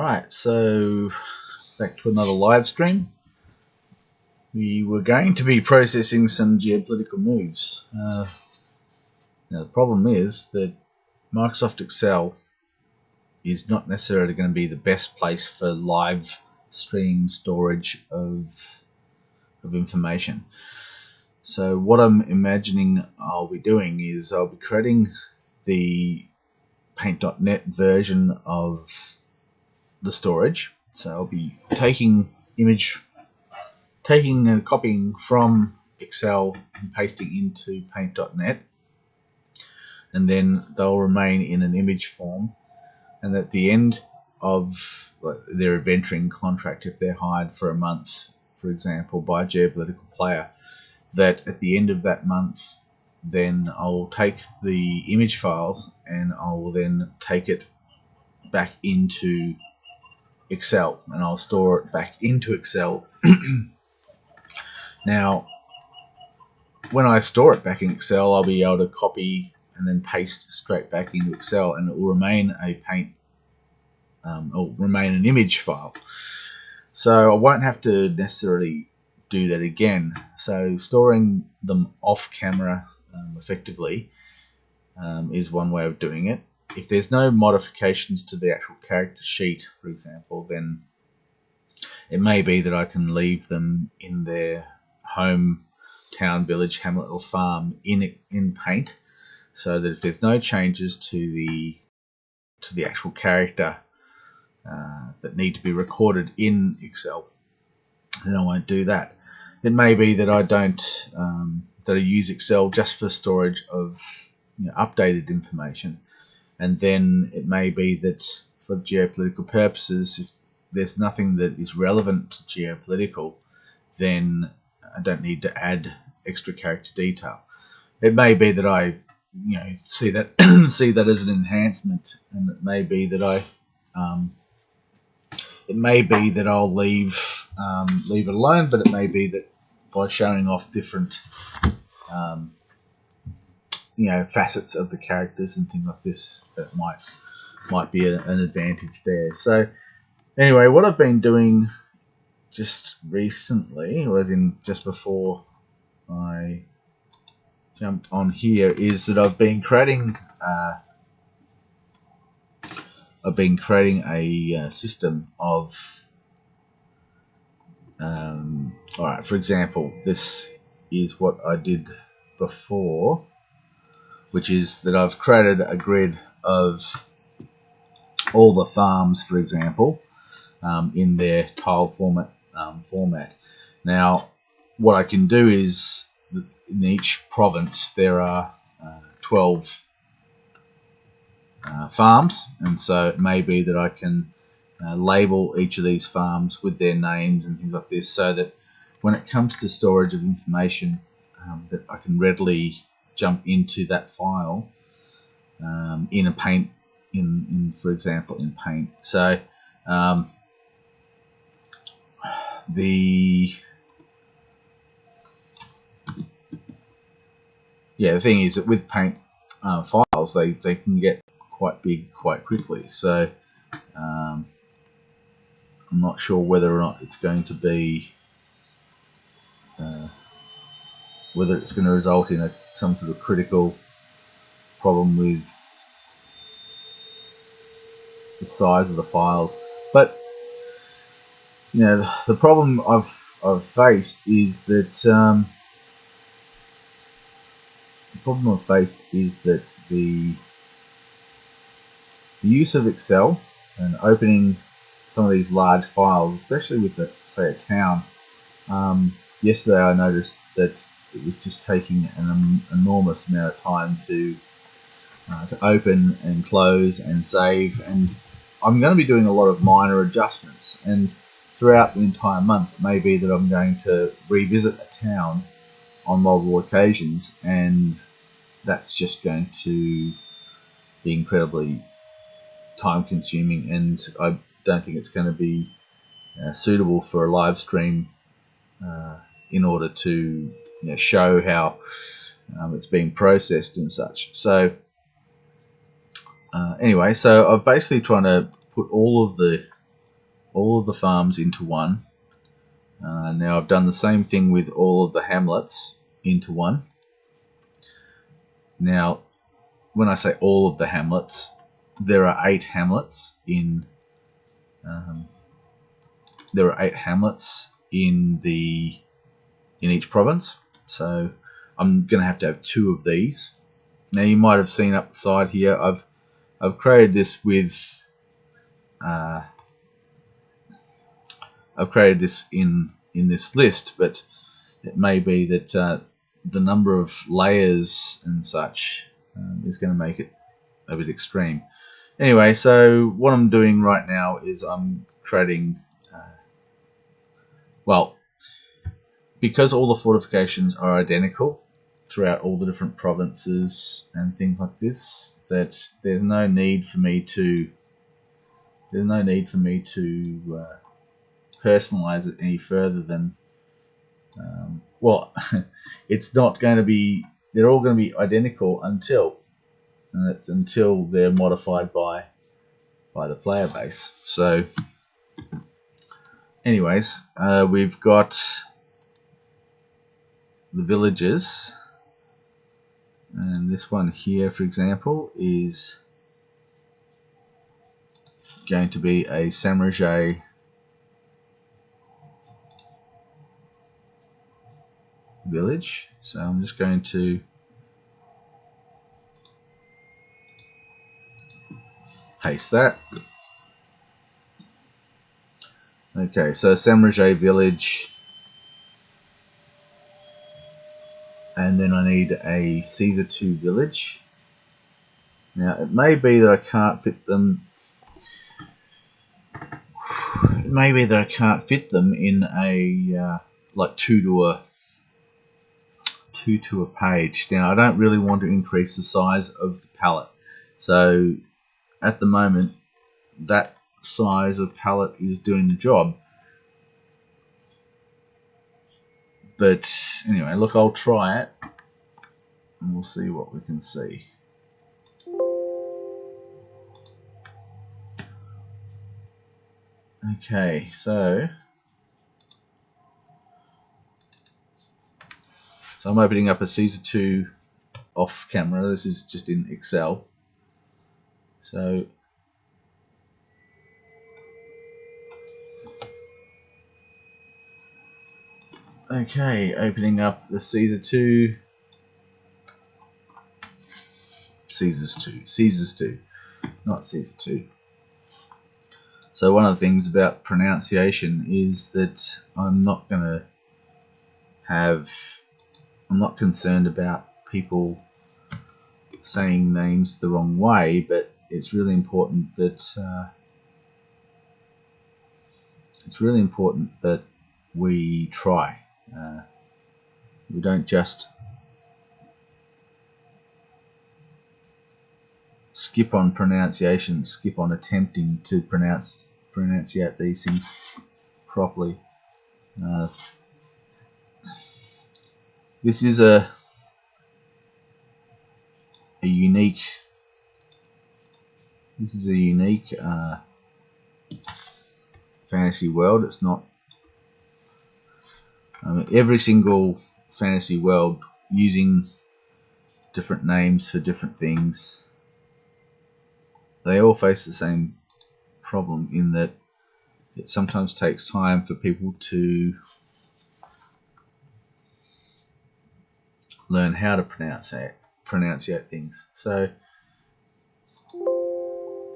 Alright, so back to another live stream. We were going to be processing some geopolitical moves. Now the problem is that Microsoft Excel is not necessarily going to be the best place for live stream storage of information. So what I'm imagining I'll be doing is I'll be creating the paint.net version of the storage. So I'll be taking and copying from Excel and pasting into paint.net, and then they'll remain in an image form. And at the end of their adventuring contract, if they're hired for a month, for example, by a geopolitical player, that at the end of that month, then I'll take the image files and I will then take it back into Excel, and I'll store it back into Excel. Now, when I store it back in Excel, I'll be able to copy and then paste straight back into Excel, and it will remain remain an image file. So I won't have to necessarily do that again. So storing them off camera effectively is one way of doing it. If there's no modifications to the actual character sheet, for example, then it may be that I can leave them in their home, town, village, hamlet, or farm in Paint, so that if there's no changes to the actual character that need to be recorded in Excel, then I won't do that. It may be that I don't that I use Excel just for storage of updated information, and then it may be that for geopolitical purposes, if there's nothing that is relevant to geopolitical, then I don't need to add extra character detail. It may be that I see that as an enhancement, and it may be that I'll leave it alone, but it may be that by showing off different facets of the characters and things like this, that might be an advantage there. So anyway, what I've been doing just recently, just before I jumped on here, is that I've been creating a system of alright, for example, this is what I did before, which is that I've created a grid of all the farms, for example, in their tile format. Now, what I can do is, in each province there are 12 farms, and so it may be that I can label each of these farms with their names and things like this, so that when it comes to storage of information, that I can readily jump into that file in a Paint, for example, in Paint. So the thing is that with Paint files, they can get quite big quite quickly. So I'm not sure whether or not it's going to be whether it's going to result in some sort of critical problem with the size of the files. But the problem I've faced is that the use of Excel and opening some of these large files, especially with say a town. Yesterday I noticed that it was just taking an enormous amount of time to open and close and save, and I'm going to be doing a lot of minor adjustments, and throughout the entire month it may be that I'm going to revisit a town on multiple occasions, and that's just going to be incredibly time consuming, and I don't think it's going to be suitable for a live stream in order to show how it's being processed and such. So anyway, so I'm basically trying to put all of the all of the farms into one. Now I've done the same thing with all of the hamlets into one. Now, when I say all of the hamlets, there are 8 hamlets in. There are 8 hamlets in each province, so I'm going to have 2 of these. Now you might have seen up the side here, I've created this with I've created this in this list, but it may be that the number of layers and such is going to make it a bit extreme. Anyway, so what I'm doing right now is I'm creating, well, because all the fortifications are identical throughout all the different provinces and things like this, that there's no need for me to personalize it any further than, well, it's not going to be, they're all going to be identical until they're modified by the player base. So anyways, we've got the villages, and this one here, for example, is going to be a Samurai village. So I'm just going to paste that. Okay, so Samurai village, and then I need a Caesar 2 village. Now it may be that I can't fit them. It may be that I can't fit them in a like 2 to a page. Now I don't really want to increase the size of the palette, so at the moment that size of palette is doing the job. But anyway, look, I'll try it and we'll see what we can see. Okay, so I'm opening up a Caesar 2 off camera. This is just in Excel. So okay, opening up the Caesar 2. Caesars 2, not Caesar 2. So one of the things about pronunciation is that I'm not concerned about people saying names the wrong way, but it's really important that we try. We don't just skip on pronunciation, skip on attempting to pronunciate these things properly. This is a unique. This is a unique fantasy world. It's not. Every single fantasy world using different names for different things. They all face the same problem in that it sometimes takes time for people to learn how to pronunciate things. So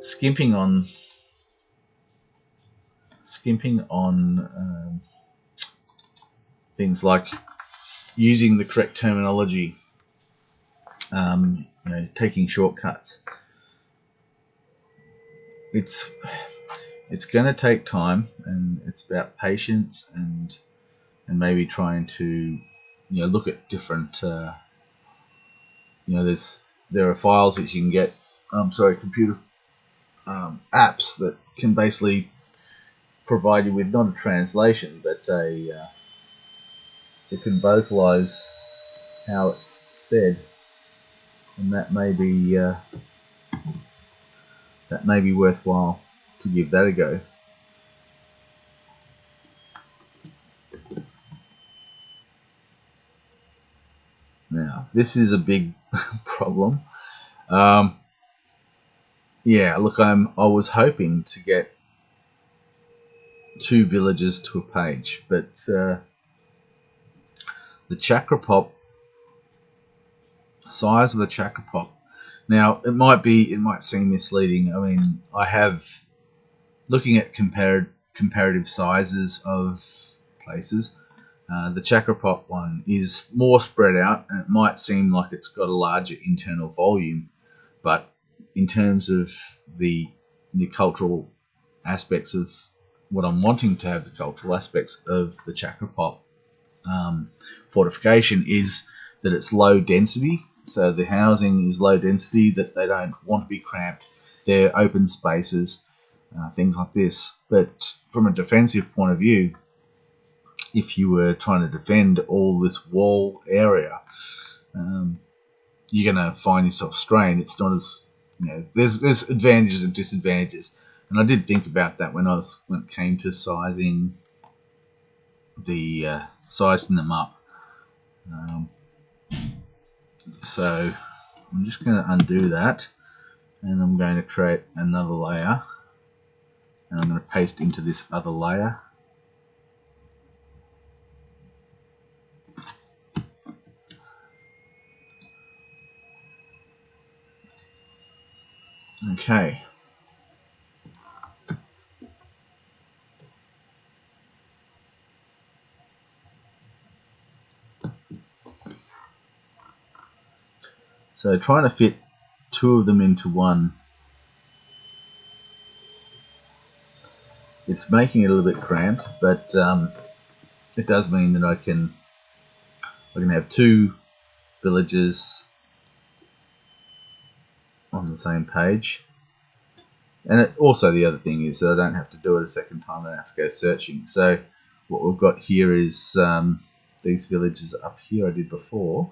skimping on things like using the correct terminology, taking shortcuts. It's going to take time, and it's about patience and maybe trying to look at different there are files that you can get, computer apps that can basically provide you with not a translation but it can vocalize how it's said, and that may be worthwhile to give that a go. this is a big problem. Yeah, look, I was hoping to get 2 villages to a page, but the chakra pop size of the chakra pop. Now it might seem misleading. I mean, I have looking at comparative sizes of places. The chakra pop one is more spread out, and it might seem like it's got a larger internal volume, but in terms of the cultural aspects of what I'm wanting to have, the cultural aspects of the chakra pop fortification is that it's low density. So the housing is low density, that they don't want to be cramped. They're open spaces, things like this. But from a defensive point of view, if you were trying to defend all this wall area, you're going to find yourself strained. It's not as, there's advantages and disadvantages. And I did think about that when it came to sizing them up. So I'm just going to undo that, and I'm going to create another layer, and I'm going to paste into this other layer. Okay. So trying to fit 2 of them into one, it's making it a little bit cramped, but it does mean that I can have 2 villages on the same page. And also the other thing is that I don't have to do it a second time. I don't have to go searching. So what we've got here is these villages up here I did before.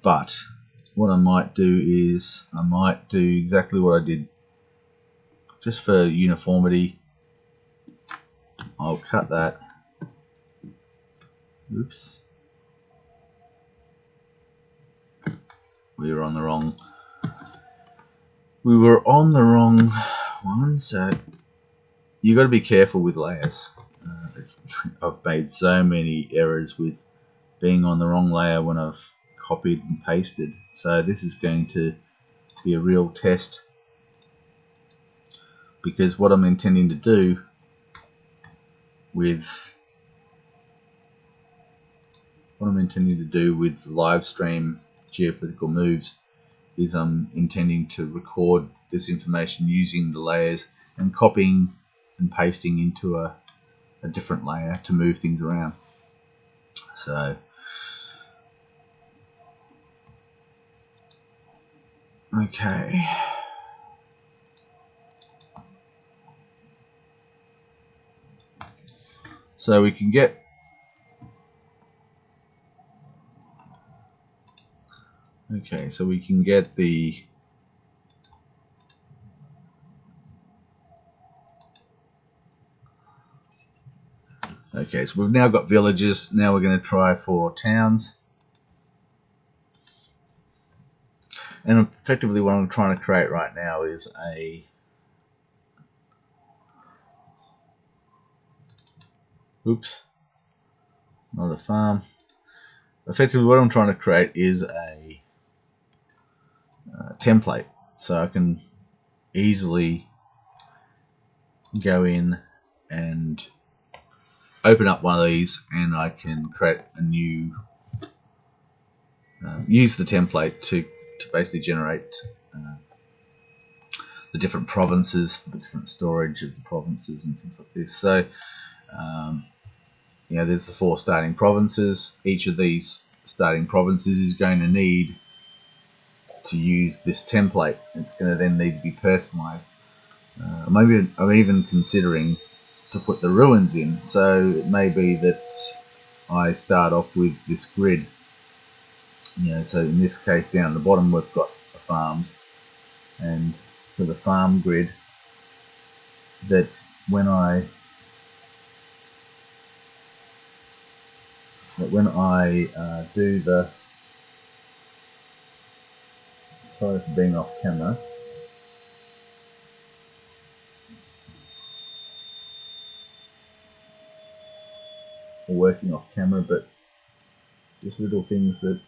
But what I might do is I might do exactly what I did just for uniformity. I'll cut that. Oops. We were on the wrong one, so you got to be careful with layers. I've made so many errors with being on the wrong layer when I've copied and pasted. So this is going to be a real test, because what I'm intending to do with live stream geopolitical moves is I'm intending to record this information using the layers and copying and pasting into a different layer to move things around. So okay, so we can get the so we've now got villages. Now we're going to try for towns. And effectively what I'm trying to create right now is not a farm. Effectively what I'm trying to create is a template, so I can easily go in and open up one of these, and I can create a new use the template to basically generate the different provinces, the different storage of the provinces and things like this. So there's the 4 starting provinces. Each of these starting provinces is going to need to use this template. It's going to then need to be personalized. Maybe I'm even considering to put the ruins in, so it may be that I start off with this grid. So in this case down the bottom we've got the farms, and so the farm grid, that when I that when I do the, sorry for being off camera, or working off camera, but it's just little things that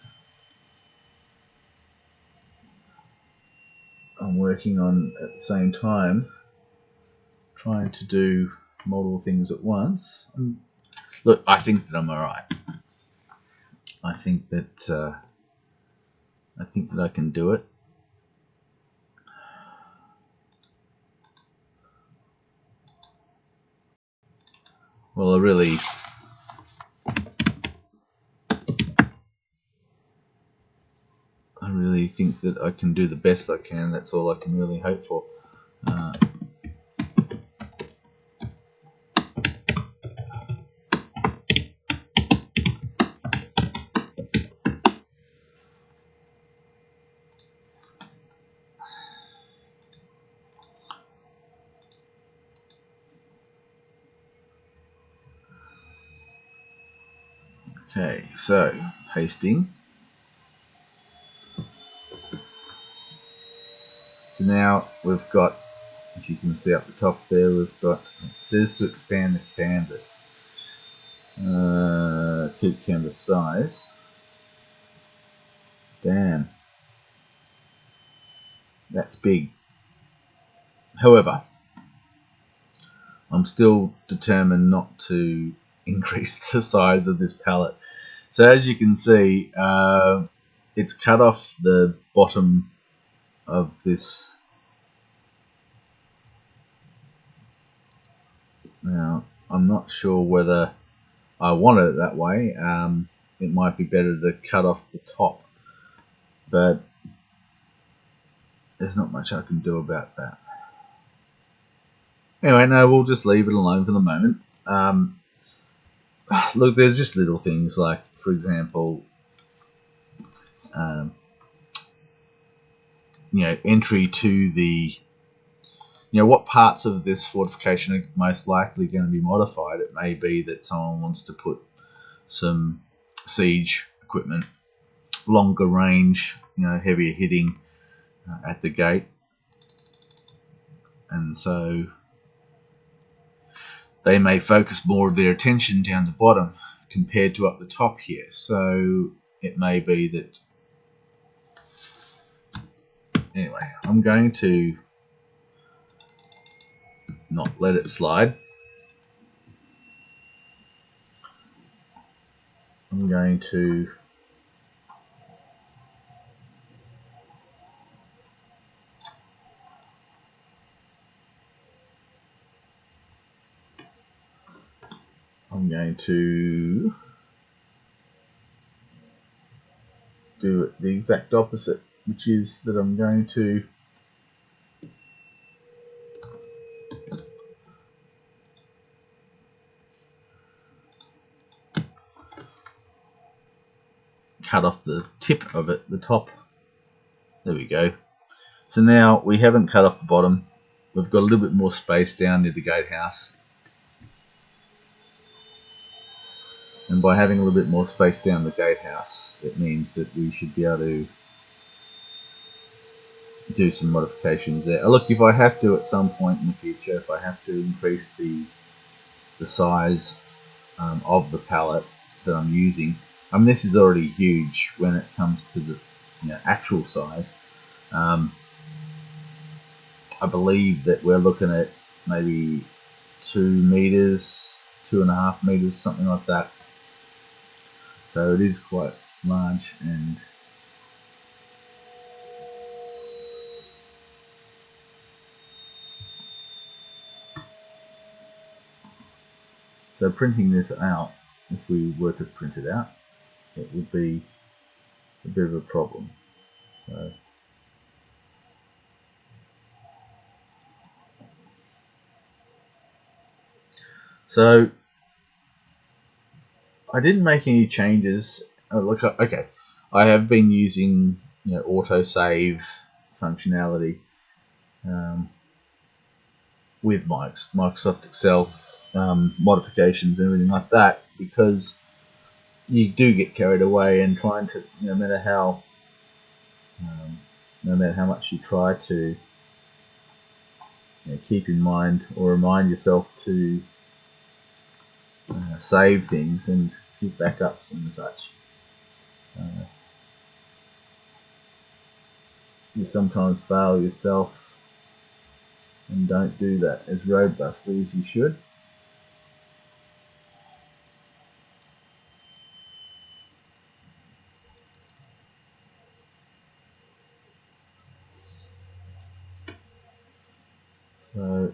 I'm working on at the same time, trying to do multiple things at once. Look, I think that I'm alright. I think that I can do it. Well, I really think that I can do the best I can. That's all I can really hope for. Okay, so pasting. So now we've got, as you can see up the top there, we've got, it says to expand the canvas. Keep canvas size. Damn. That's big. However, I'm still determined not to increase the size of this palette. So as you can see, it's cut off the bottom of this. Now, I'm not sure whether I want it that way. It might be better to cut off the top, but there's not much I can do about that. Anyway, no, we'll just leave it alone for the moment. Look, there's just little things like, for example, entry to the, what parts of this fortification are most likely going to be modified. It may be that someone wants to put some siege equipment, longer range, heavier hitting at the gate, and so they may focus more of their attention down the bottom compared to up the top here. So it may be that, anyway, I'm going to not let it slide. I'm going to do it the exact opposite, which is that I'm going to cut off the tip of it, the top. There we go. So now we haven't cut off the bottom. We've got a little bit more space down near the gatehouse. And by having a little bit more space down the gatehouse, it means that we should be able to do some modifications there. Look, if I have to at some point in the future, if I have to increase the size of the palette that I'm using, this is already huge when it comes to the actual size. I believe that we're looking at maybe 2 meters, 2.5 meters, something like that. So it is quite large, and so printing this out, if we were to print it out, it would be a bit of a problem. So I didn't make any changes. Look, okay, I have been using auto save functionality with Microsoft Excel modifications and everything like that, because you do get carried away, and trying to, no matter how much you try to keep in mind or remind yourself to save things and keep backups and such, you sometimes fail yourself and don't do that as robustly as you should. So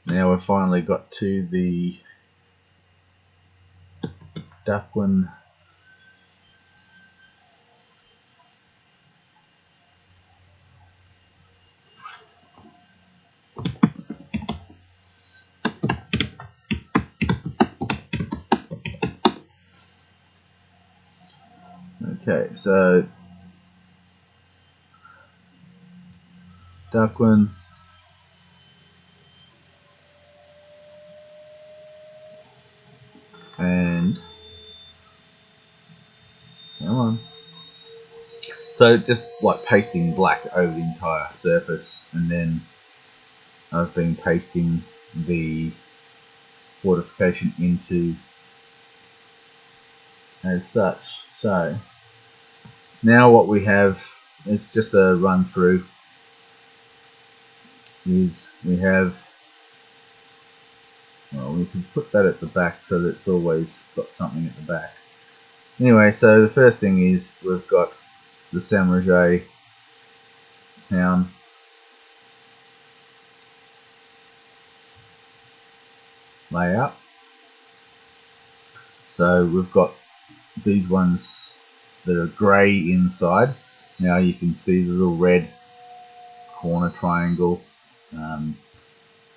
now we've finally got to the Duckwin. Okay, so Duckwin, and come on. So just like pasting black over the entire surface, and then I've been pasting the fortification into as such. So now what we have, it's just a run through, is we have, well, we can put that at the back so that it's always got something at the back. Anyway, so the first thing is we've got the Saint-Roger town layout. So we've got these ones that are grey inside. Now you can see the little red corner triangle.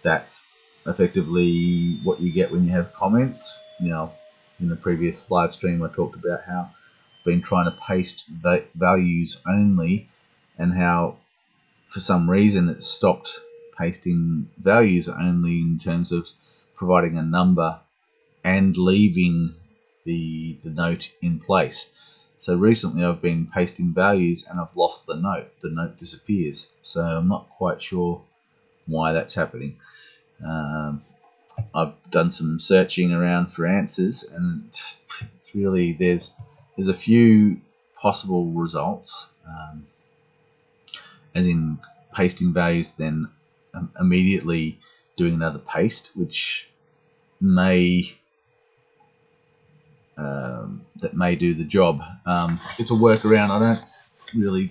That's effectively what you get when you have comments. You know, in the previous live stream I talked about how I've been trying to paste values only, and how for some reason it stopped pasting values only in terms of providing a number and leaving the note in place. So recently I've been pasting values and I've lost the note. The note disappears. So I'm not quite sure why that's happening. I've done some searching around for answers, and it's really, there's a few possible results, as in pasting values, then immediately doing another paste, which may do the job. It's a workaround. I don't really.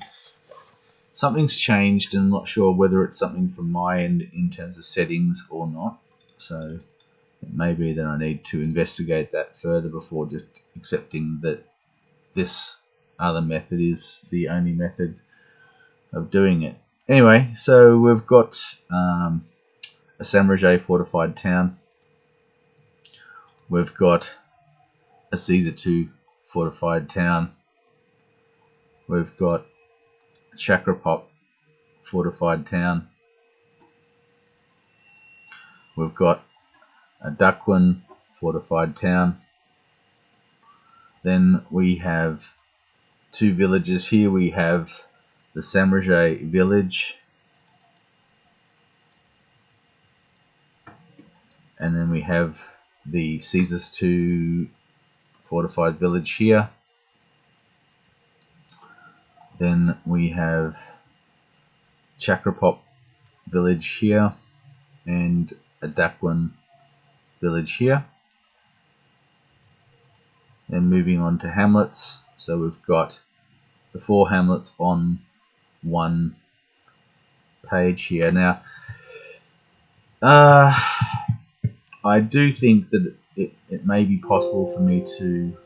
Something's changed, and I'm not sure whether it's something from my end in terms of settings or not. So it may be that I need to investigate that further before just accepting that this other method is the only method of doing it. Anyway, so we've got a Saint-Roger fortified town. We've got a Caesar II fortified town. We've got a Chakrapop fortified town. We've got a Duckwin fortified town. Then we have two villages here. We have the Saint-Roger village, and then we have the Caesars II fortified village here. Then we have Chakrapop village here and a Duckwin village here. Then moving on to hamlets, so we've got the 4 hamlets on one page here. Now I do think that it may be possible for me to,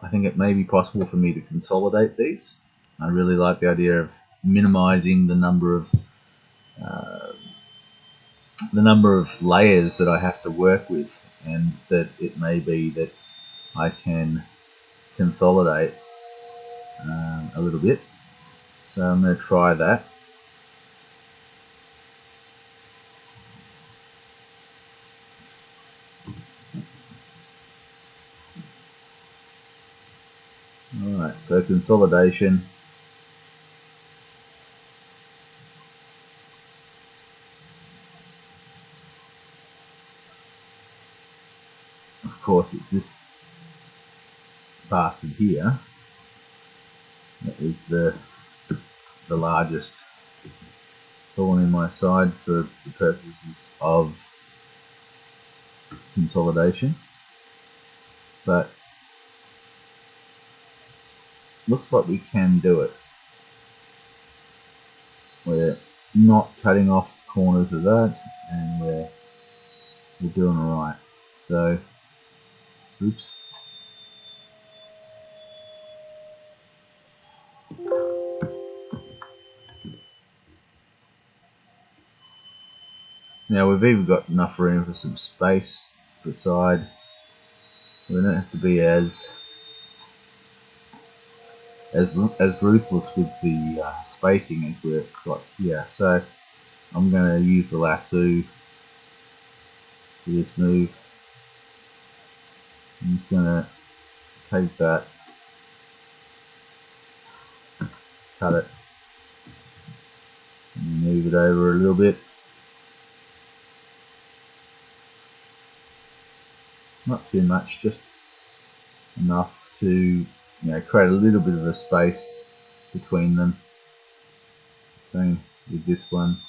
I think it may be possible for me to consolidate these. I really like the idea of minimizing the number of layers that I have to work with, and that it may be that I can consolidate a little bit. So I'm going to try that. So consolidation. Of course, it's this bastard here that is the largest thorn in my side for the purposes of consolidation. But looks like we can do it. We're not cutting off the corners of that, and we're doing alright. So, oops. Now we've even got enough room for some space beside. We don't have to be as ruthless with the spacing as we've got here. So I'm going to use the lasso for this move. I'm just going to take that, cut it, and move it over a little bit. Not too much, just enough to create a little bit of a space between them. Same with this one.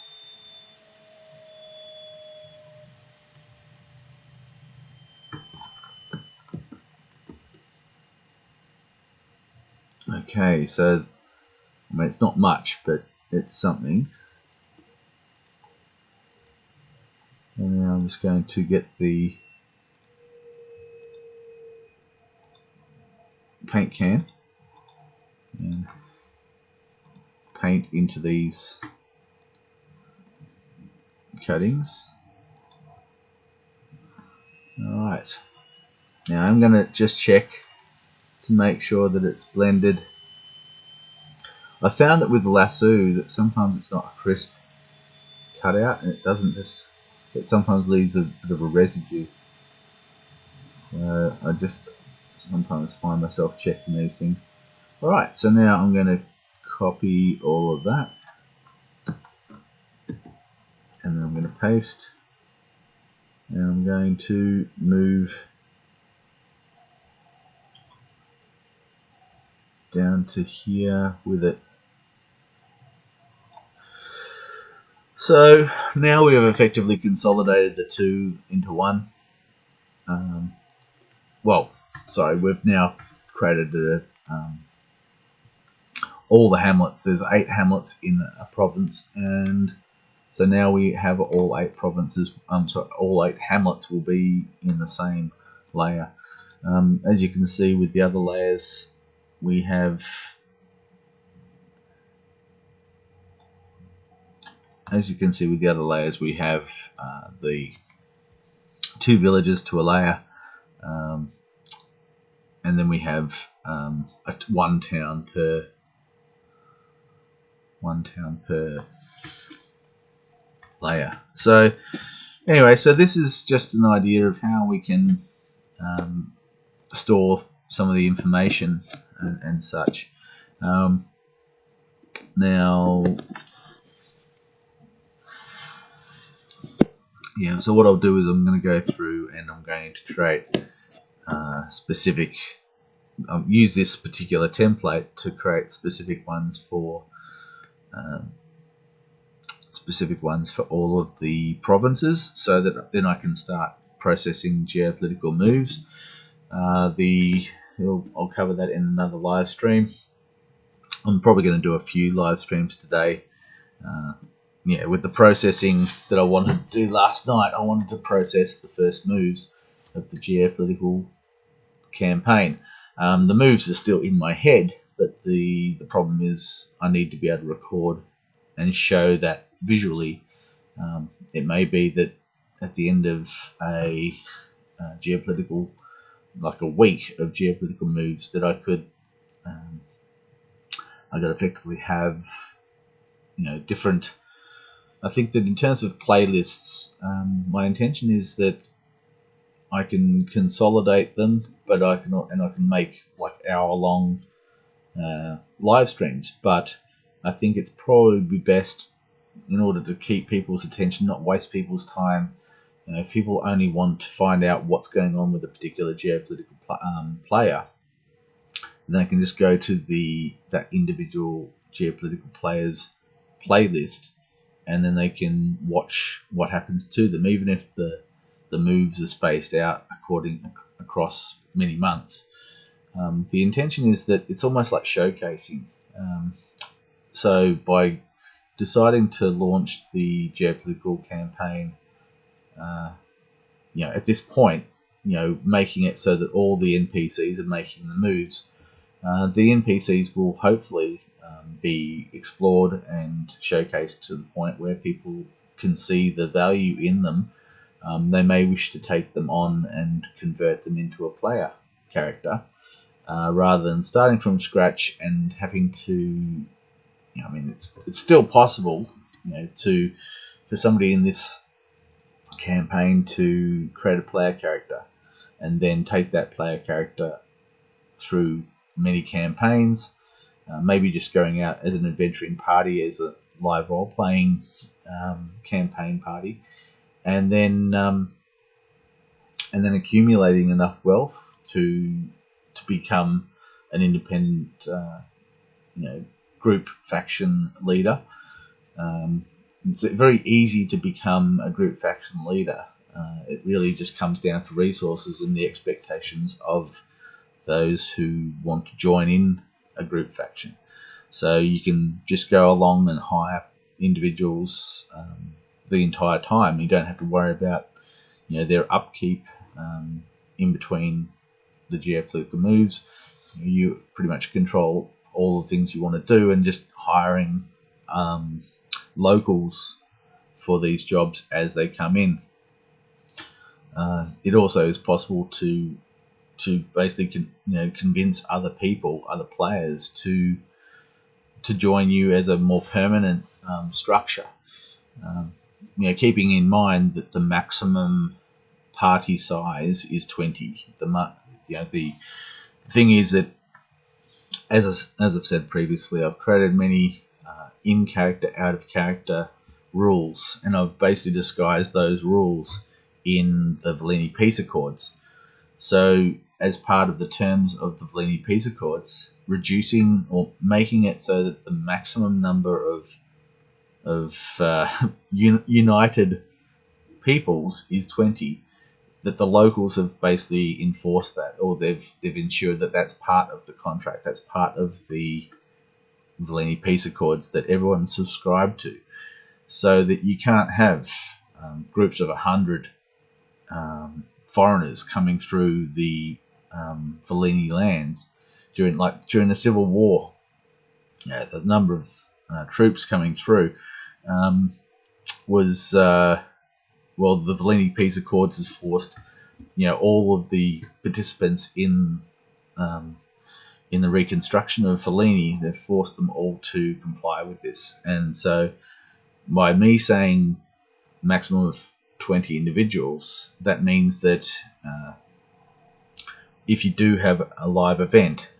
Okay, so I mean it's not much, but it's something. And now I'm just going to get the paint can and paint into these cuttings. Alright, now I'm going to just check to make sure that it's blended. I found that with the lasso that sometimes it's not a crisp cutout, and it sometimes leaves a bit of a residue. So I just sometimes find myself checking these things. Alright, so now I'm going to copy all of that, and then I'm going to paste, and I'm going to move down to here with it. So now we have effectively consolidated the two into one. We've now created all the hamlets. There's 8 hamlets in a province, and so now we have all 8 provinces. All 8 hamlets will be in the same layer. As you can see with the other layers, we have the 2 villages to a layer, and then we have one town per layer. So anyway, so this is just an idea of how we can store some of the information and such. Now, yeah, so what I'll do is I'm going to go through and I'm going to create specific, use this particular template to create specific ones for all of the provinces, so that then I can start processing geopolitical moves. I'll cover that in another live stream. I'm probably going to do a few live streams today. With the processing that I wanted to do last night, I wanted to process the first moves of the geopolitical campaign. The moves are still in my head, but the problem is I need to be able to record and show that visually. It may be that at the end of a geopolitical, like a week of geopolitical moves, that I could effectively have different. I think that in terms of playlists, my intention is that I can consolidate them, but I can make like hour-long live streams. But I think it's probably best, in order to keep people's attention, not waste people's time. If people only want to find out what's going on with a particular geopolitical player, then they can just go to that individual geopolitical player's playlist, and then they can watch what happens to them, even if the moves are spaced out across many months. The intention is that it's almost like showcasing. So by deciding to launch the geopolitical campaign, at this point, making it so that all the NPCs are making the moves, the NPCs will hopefully be explored and showcased to the point where people can see the value in them. They may wish to take them on and convert them into a player character, rather than starting from scratch and having to. It's still possible, for somebody in this campaign to create a player character and then take that player character through many campaigns, maybe just going out as an adventuring party, as a live role-playing campaign party, and then accumulating enough wealth to become an independent, group faction leader. It's very easy to become a group faction leader. It really just comes down to resources and the expectations of those who want to join in a group faction. So you can just go along and hire individuals the entire time. You don't have to worry about their upkeep in between the geopolitical moves. You pretty much control all the things you want to do, and just hiring locals for these jobs as they come in. It also is possible to basically convince other people, other players, to join you as a more permanent structure. Keeping in mind that the maximum party size is 20. The thing is that, as I've said previously, I've created many in-character, out-of-character rules, and I've basically disguised those rules in the Valini Peace Accords. So, as part of the terms of the Valini Peace Accords, reducing or making it so that the maximum number of united peoples is 20, that the locals have basically enforced that, or they've ensured that that's part of the contract, that's part of the Valini Peace Accords that everyone subscribed to, so that you can't have groups of 100 foreigners coming through the Valini lands during the Civil War. The number of troops coming through was the Valini Peace Accords has forced all of the participants in the reconstruction of Valini. They've forced them all to comply with this, and so by me saying maximum of 20 individuals, that means that if you do have a live event,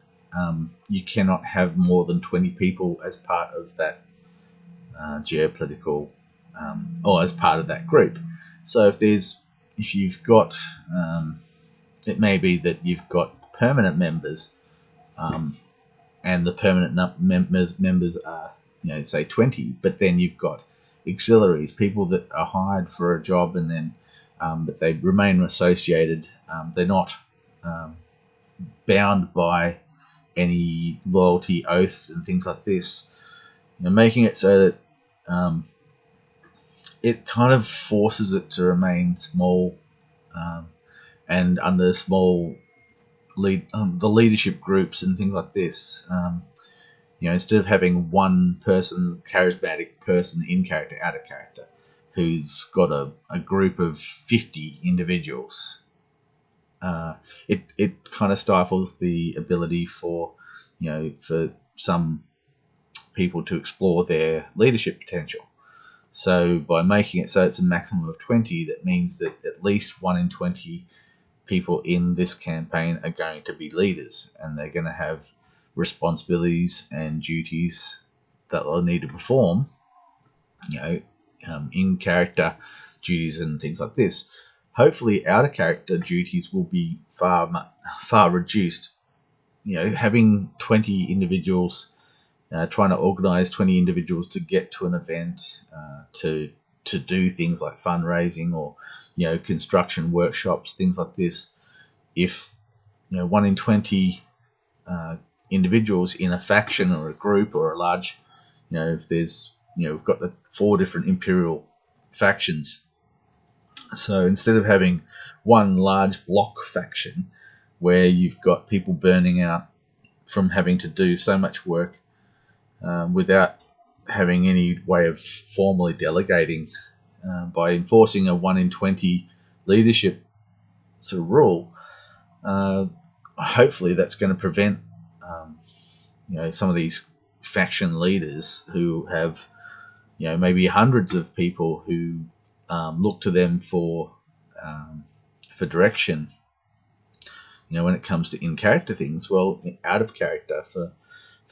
you cannot have more than 20 people as part of that geopolitical, or as part of that group. So if you've got, it may be that you've got permanent members, and the permanent members are, say 20, but then you've got auxiliaries, people that are hired for a job, and then but they remain associated. They're not bound by any loyalty oaths and things like this. Making it so that it kind of forces it to remain small, and under small the leadership groups and things like this. Instead of having one person, charismatic person, in character, out of character, who's got a group of 50 individuals, it kind of stifles the ability for some people to explore their leadership potential. So by making it so it's a maximum of 20, that means that at least 1 in 20 people in this campaign are going to be leaders, and they're going to have responsibilities and duties that they'll need to perform, in character duties and things like this. Hopefully, out of character duties will be far reduced. Having 20 individuals trying to organise 20 individuals to get to an event, to do things like fundraising or construction workshops, things like this. If 1 in 20 individuals in a faction or a group or a large, if there's we've got the 4 different imperial factions. So instead of having one large block faction where you've got people burning out from having to do so much work without having any way of formally delegating, by enforcing a 1 in 20 leadership sort of rule, hopefully that's going to prevent some of these faction leaders who have maybe hundreds of people who look to them for direction when it comes to in-character things. Well, out of character, for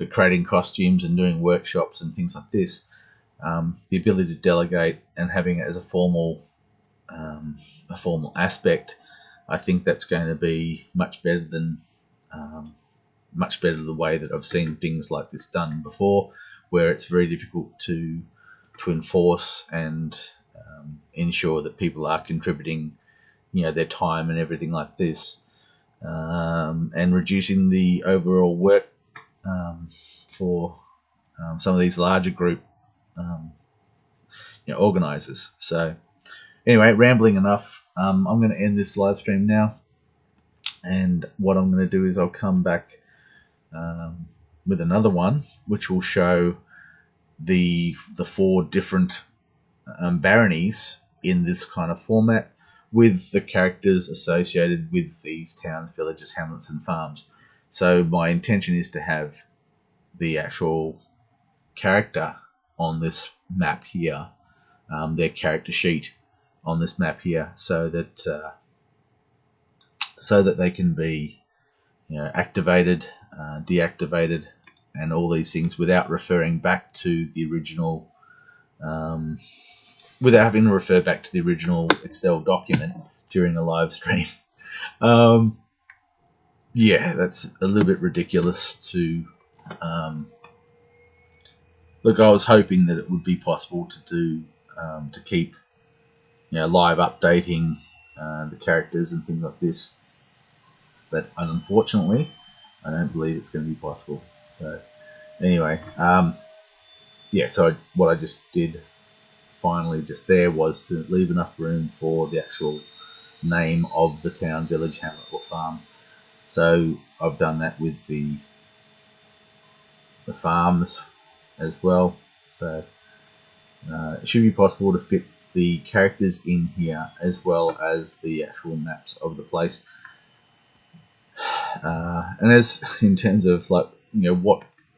creating costumes and doing workshops and things like this, the ability to delegate and having it as a formal aspect, I think that's going to be much better than the way that I've seen things like this done before, where it's very difficult to enforce and ensure that people are contributing their time and everything like this, and reducing the overall work for some of these larger group organisers. So anyway, rambling enough. I'm going to end this live stream now, and what I'm going to do is I'll come back with another one which will show the 4 different baronies in this kind of format, with the characters associated with these towns, villages, hamlets and farms. So my intention is to have the actual character on this map here, their character sheet on this map here, so that they can be activated, deactivated, and all these things without referring back to the original, without having to refer back to the original Excel document during a live stream. Yeah, that's a little bit ridiculous to look. I was hoping that it would be possible to do, to keep live updating the characters and things like this, but unfortunately I don't believe it's going to be possible. So anyway, yeah, so what I just did finally just there was to leave enough room for the actual name of the town, village, hamlet or farm. So I've done that with the farms as well. So it should be possible to fit the characters in here as well as the actual maps of the place. And as in terms of what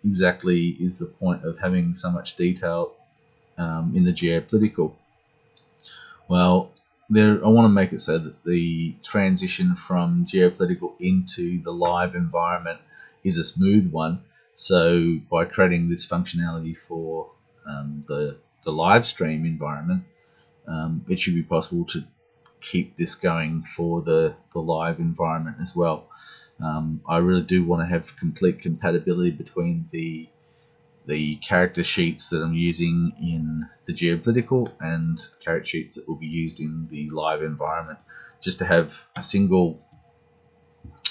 exactly is the point of having so much detail in the geopolitical? Well, I want to make it so that the transition from geopolitical into the live environment is a smooth one. So by creating this functionality for the live stream environment, it should be possible to keep this going for the live environment as well. I really do want to have complete compatibility between the character sheets that I'm using in the geopolitical and character sheets that will be used in the live environment, just to have a single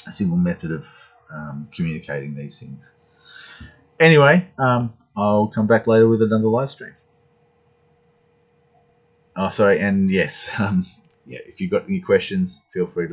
method of communicating these things. Anyway, I'll come back later with another live stream. Oh, sorry, and yes, yeah, if you've got any questions, feel free to